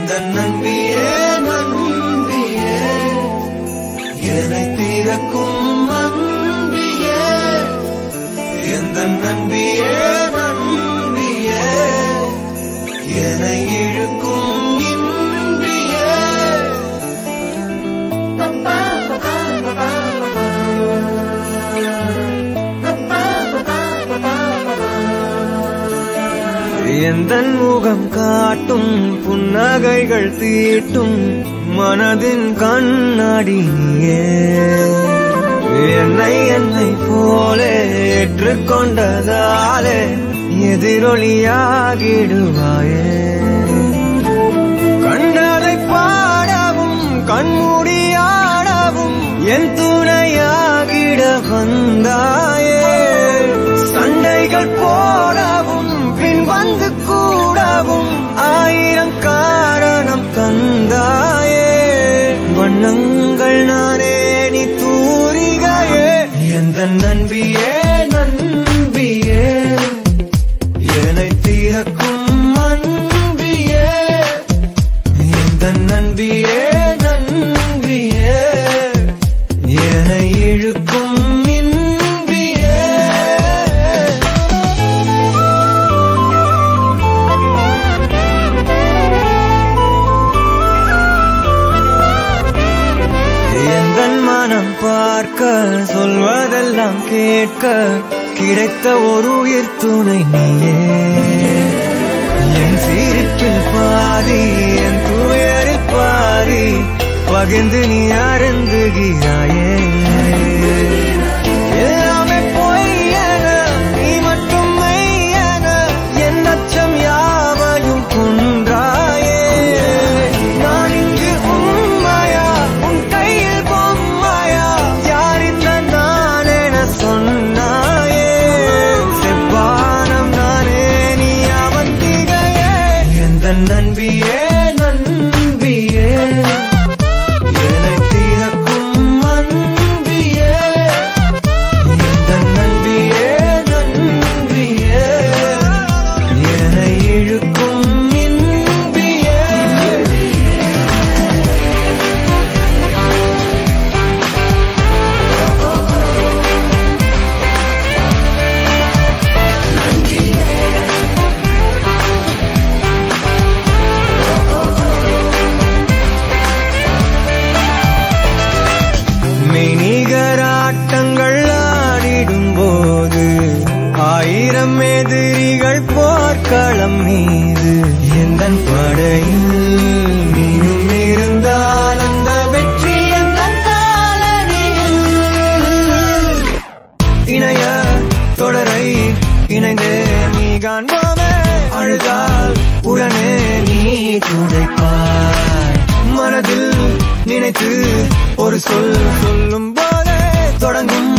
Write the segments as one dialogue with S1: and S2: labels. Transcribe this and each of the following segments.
S1: எந்த நம்பியே நம்பியே என்னை தீரக்கும் நம்பியே எந்த நம்பியே நம்பியே என்னை இழுக்கும் இன்பியே எந்தன் முகம் காட்டும் புன்னகைகள் தீட்டும் மனதின் கண்ணாடி நீயே என்னை போலே ஏற்றுக்கொண்டதாலே எதிரொலியாகிடுவாயே கண்டதை பாடவும் கண்மூடியாடவும் என் துணையாகிட வந்தாயே சண்டைகள் போடவும் பின் வந்து கூடவும் ஆயிரம் காரணம் தந்தாயே வண்ணங்கள் நானே நீ தூரிகையே எந்த நம்பியே நம்பியே என்னை தீரக்கும் அன்பியே எந்த நம்பியே நம்பியே என்னை இழுக்கும் இன்பியே எந்தன் மனம் பார்க்க சொல்வதெல்லாம் கேட்க கிடைத்த ஒரு உயிர் துணை நீயே என் சிரிப்பில் பாதி என் துயரில் பாதி பகிர்ந்து நீ அருந்துகிறாயே எல்லாமே பொய்யென நீ மட்டும் மெய்யென என் அச்சம் யாவையும் கொன்றாயே நான் இங்கு உண்மையா உன் கையில் பொம்மையா யார் இந்த நான் என சொன்னாயே செவ்வானம் நானே நீ அவந்திகையே எந்த நன்பியே நன்பியே என்னை தீரக்கும் அன்பியே எந்த நன்பியே நன்பியே என்னை இழுக்கும் இன்பியே மெய்நிகராட்டங்கள் ஆடிடும் போது ஆயிரம் எதிரிகள் போர்க்களம் மீது எந்தன் படையில் நீயும் இருந்தால் அந்த வெற்றி எந்தன் காலடியில் இணைய தொடரை இணைந்தே நீ காண்போமே அழுதால் உடனே நீ துடைப்பாய் மனதில் நினைத்து ஒரு சொல் சொல்லும் போதே தொடங்கும்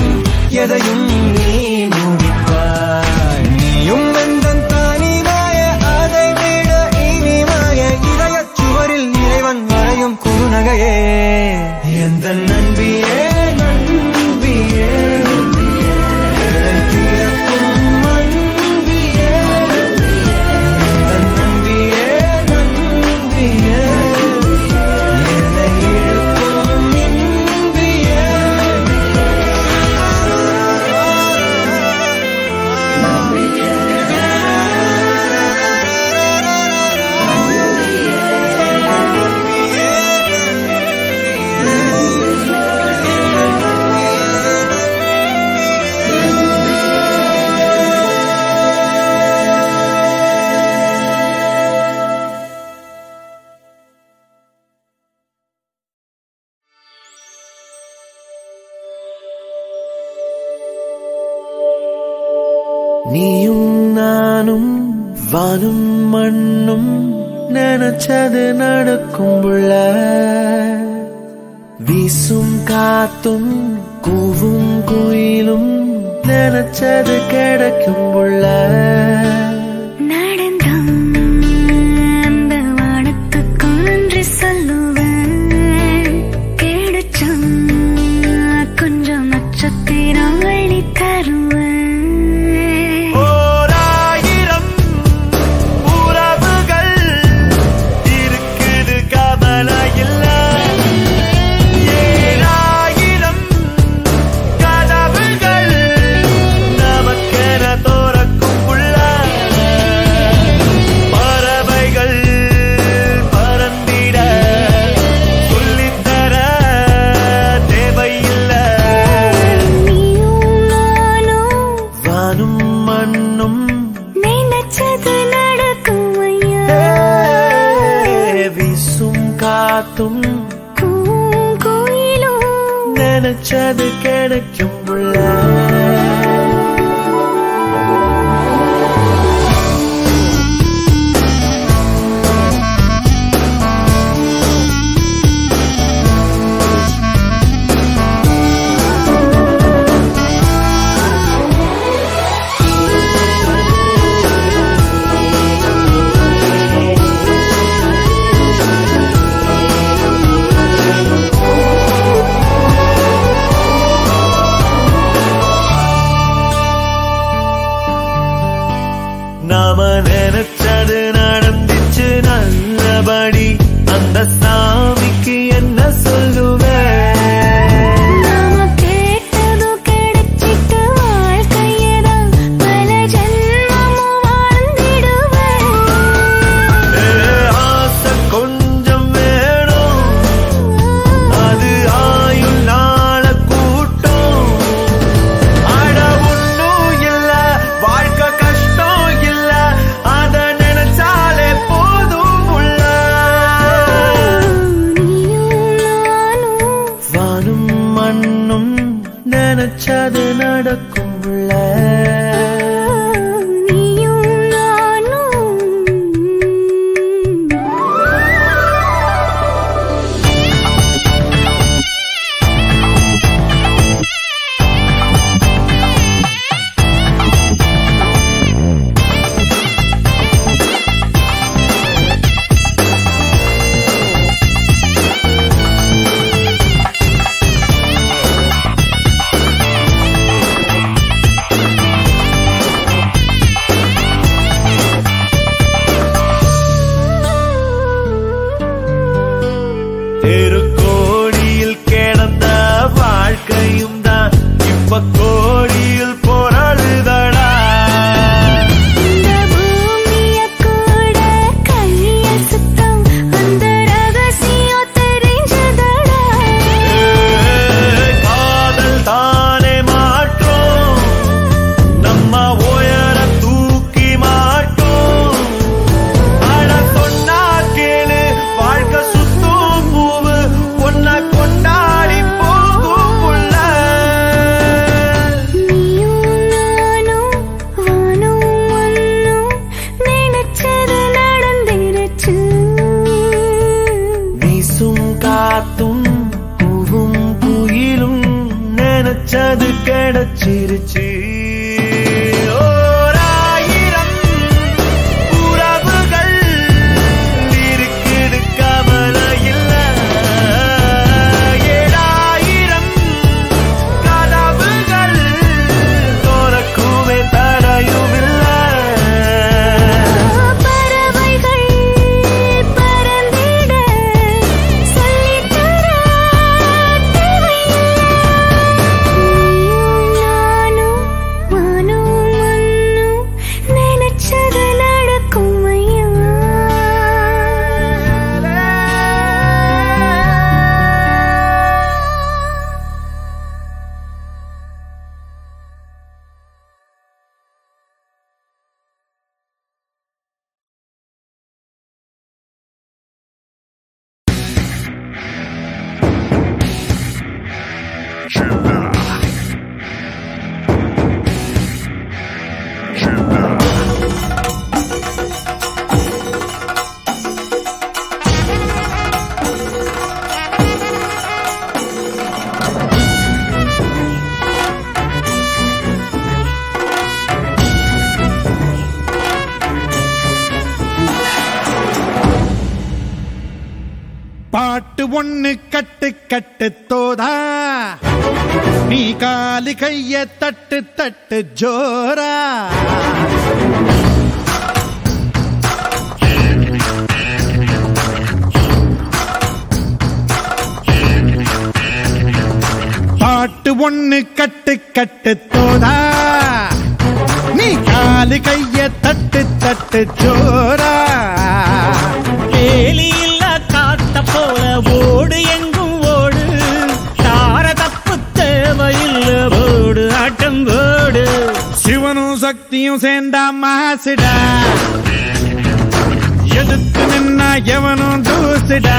S1: எதையும் நீ முடிப்பாய் நீயும் எந்தன் தனிமாய அதை விட இனிமாய இதயச் சுவரில் இறைவன் வரையும் குறுநகையே எந்த நன்பியே நன்பியே என்னை தீரக்கும் அன்பியே எந்த நன்பியே நன்பியே என்னை இழுக்கும் இன்பியே
S2: நீயும் நானும் வானும் மண்ணும் நினைச்சது நடக்கும் புள்ள வீசும் காத்தும் கூவும் குயிலும் நினைச்சது கிடைக்கும் புள்ள
S3: கொஞ்சம் நட்சத்திரம் வழி தருவேன்
S2: ஓராயிரம் உறவுகள் இருக்குது நினைச்சது கிடைக்கும் உள்ள நாம நினைச்சது நடந்துச்சு நல்லபடி அந்த சாமிக்கு என்ன சொல்லுவேன்
S3: நாம கேட்டது கிடைச்சிட்டு வாழ்க்கையதான் பல ஜென்மமும் வாழ்ந்திடுவேன்
S2: ஆசை கொஞ்சம் வேணும் அது ஆயுள் நாள கூட்டம் அட ஒன்னும் இல்ல வாழ்க்கை கஷ்டம் இல்ல அத நினைச்சாலே போதும் உள்ள வானும் மண்ணும் நினைச்சது நடக்கும் உள்ள
S3: நீயும் நானும்
S2: தெருக்கோடியில் கிடந்த வாழ்க்கையும் தான் இப்ப கோடியில் போராடுதடா
S3: இந்த பூமிய கூட கைய சுத்தம் அந்த ரகசியம் தெரிஞ்சதடா
S2: காதல் தானே மாற்றோம் நம்ம உயர தூக்கி மாட்டோம் அட சொன்னா கேளு வாழ்க்கை சுத்தும் பூவு ஒன்ன கொண்டாடி போகும் உள்ள
S3: நீயும் நானும் வானும் மண்ணும் நினைச்சது நடந்துருச்சு
S2: வீசும் காத்தும் பூவும் குயிலும் நினைச்சது கிடைச்சிருச்சு ஓராயிரம் உறவுகள் இருக்குது கவலை இல்ல 7000 கதவுகள் திறக்குமே தடையும் இல்ல
S3: பறவைகள் பறந்திட சொல்லித்தர தேவையில்லை நீயும் நானும் வானும் மண்ணும் நினைச்சது நடக்கும் ஐயா
S4: பாட்டு ஒண்ணு கட்டு கட்டு தோதா நீ காலு கைய தட்டு தட்டு ஜோரா பாட்டு ஒண்ணு கட்டு கட்டு தோதா நீ காலு கைய தட்டு தட்டு ஜோரா
S5: வேலி இல்ல காத்த போல ஓடு எங்கும் ஓடு தார தப்பு தேவையில்ல போடு ஆட்டம் போடு
S4: சிவனும் சக்தியும் சேர்ந்தா மாசுடா எதிர்த்து நின்னா எவனும் தூசுடா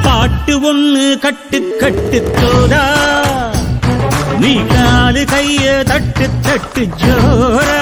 S5: பாட்டு ஒண்ணு கட்டு கட்டு தோதா நீ காலு கைய தட்டு தட்டு ஜோரா